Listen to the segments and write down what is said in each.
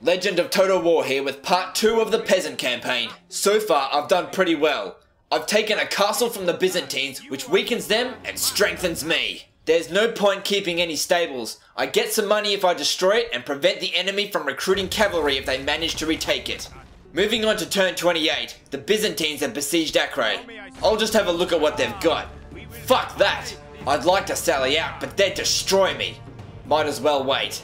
Legend of Total War here with part 2 of the Peasant campaign. So far I've done pretty well. I've taken a castle from the Byzantines which weakens them and strengthens me. There's no point keeping any stables. I get some money if I destroy it and prevent the enemy from recruiting cavalry if they manage to retake it. Moving on to turn 28, the Byzantines have besieged Acre. I'll just have a look at what they've got. Fuck that! I'd like to sally out, but they'd destroy me. Might as well wait.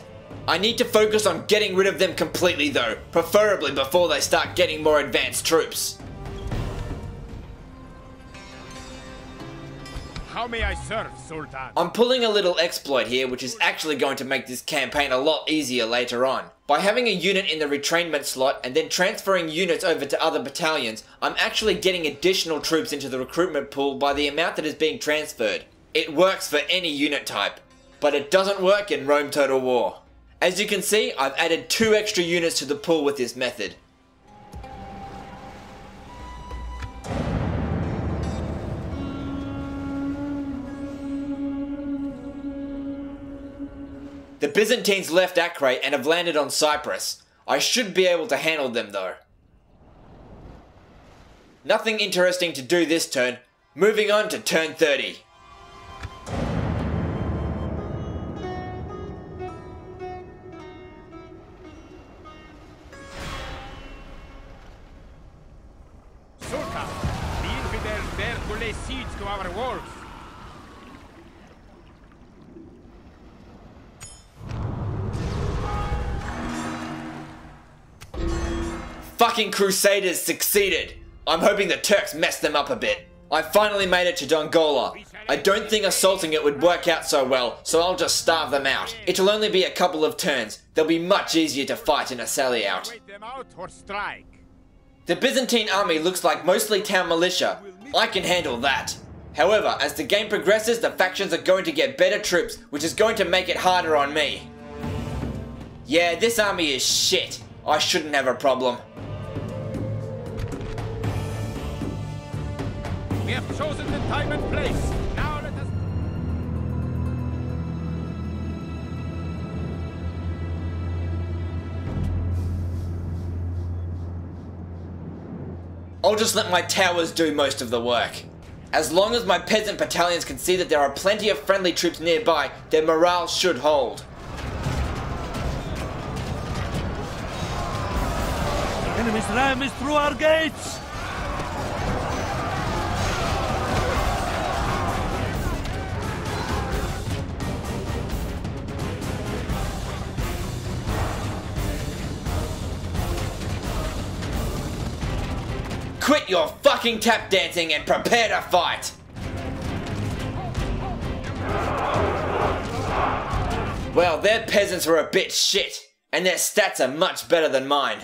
I need to focus on getting rid of them completely though, preferably before they start getting more advanced troops. How may I serve, Sultan? I'm pulling a little exploit here which is actually going to make this campaign a lot easier later on. By having a unit in the retrainment slot and then transferring units over to other battalions, I'm actually getting additional troops into the recruitment pool by the amount that is being transferred. It works for any unit type, but it doesn't work in Rome Total War. As you can see, I've added 2 extra units to the pool with this method. The Byzantines left Acre and have landed on Cyprus. I should be able to handle them though. Nothing interesting to do this turn. Moving on to turn 30. Sultan, the infidels dare to lay siege to our walls. Fucking Crusaders succeeded! I'm hoping the Turks messed them up a bit. I finally made it to Dongola. I don't think assaulting it would work out so well, so I'll just starve them out. It'll only be a couple of turns. They'll be much easier to fight in a sally out. Wait them out or strike. The Byzantine army looks like mostly town militia. I can handle that. However, as the game progresses, the factions are going to get better troops, which is going to make it harder on me. Yeah, this army is shit. I shouldn't have a problem. We have chosen the time and place. Now let us... I'll just let my towers do most of the work. As long as my peasant battalions can see that there are plenty of friendly troops nearby, their morale should hold. The enemy's ram is through our gates! Quit your fucking tap dancing and prepare to fight! Well, their peasants were a bit shit, and their stats are much better than mine.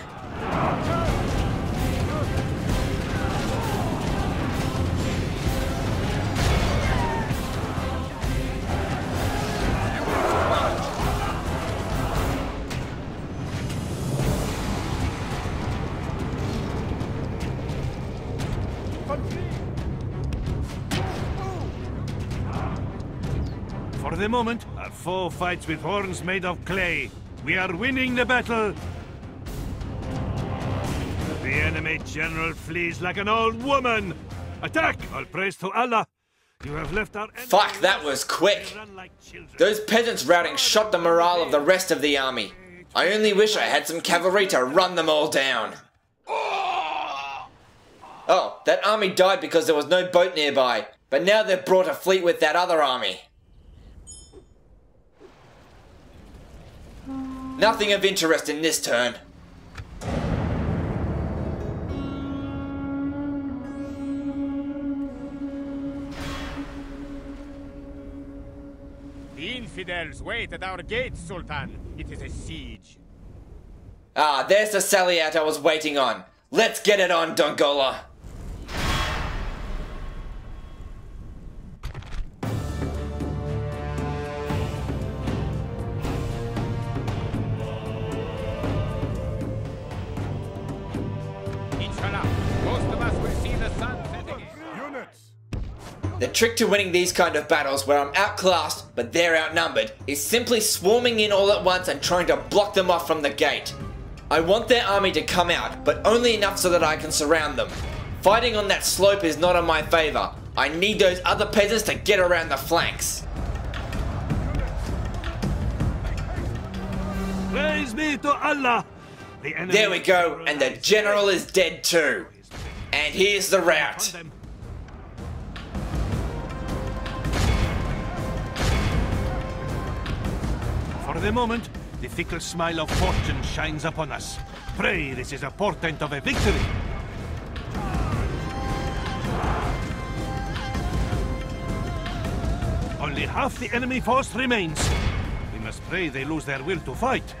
For the moment, our foe fights with horns made of clay. We are winning the battle. The enemy general flees like an old woman. Attack! All praise to Allah. You have left our enemy. Fuck, that was quick. Those peasants routing shot the morale of the rest of the army. I only wish I had some cavalry to run them all down. Oh, that army died because there was no boat nearby, but now they've brought a fleet with that other army. Nothing of interest in this turn. The infidels wait at our gates, Sultan. It is a siege. Ah, there's the sally out I was waiting on. Let's get it on, Dongola. Most of us will see the sun setting. Units! The trick to winning these kind of battles where I'm outclassed, but they're outnumbered, is simply swarming in all at once and trying to block them off from the gate. I want their army to come out, but only enough so that I can surround them. Fighting on that slope is not in my favour. I need those other peasants to get around the flanks. Praise be to Allah! The enemy There we go, and the general is dead too. And here's the route. For the moment, the fickle smile of fortune shines upon us. Pray this is a portent of a victory. Only half the enemy force remains. We must pray they lose their will to fight.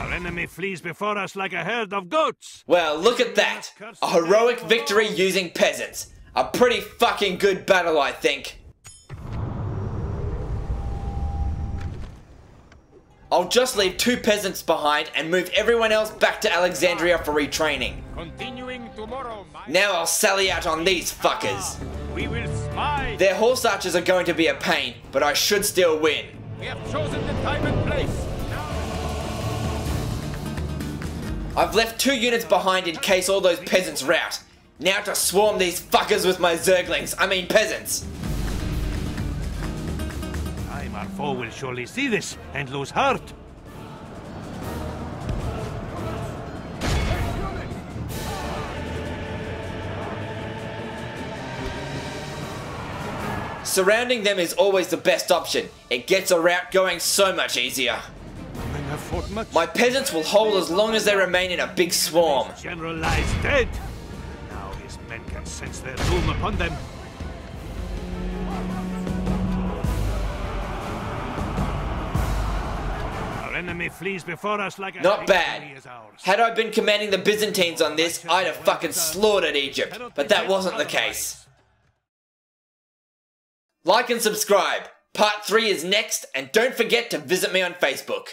Our enemy flees before us like a herd of goats. Well, look at that. A heroic victory using peasants. A pretty fucking good battle, I think. I'll just leave 2 peasants behind and move everyone else back to Alexandria for retraining. Continuing tomorrow, Now I'll sally out on these fuckers. we will smite. Their horse archers are going to be a pain, but I should still win. We have chosen the time and place. I've left 2 units behind in case all those peasants rout. Now to swarm these fuckers with my peasants. Our foe will surely see this and lose heart. Surrounding them is always the best option. It gets a rout going so much easier. Men have fought much. My peasants will hold as long as they remain in a big swarm. General lies dead. Now his men can sense their doom upon them. Enemy flees before us like a Not bad. Had I been commanding the Byzantines on this, I'd have fucking slaughtered Egypt, but that wasn't the case. Like and subscribe. Part 3 is next, and don't forget to visit me on Facebook.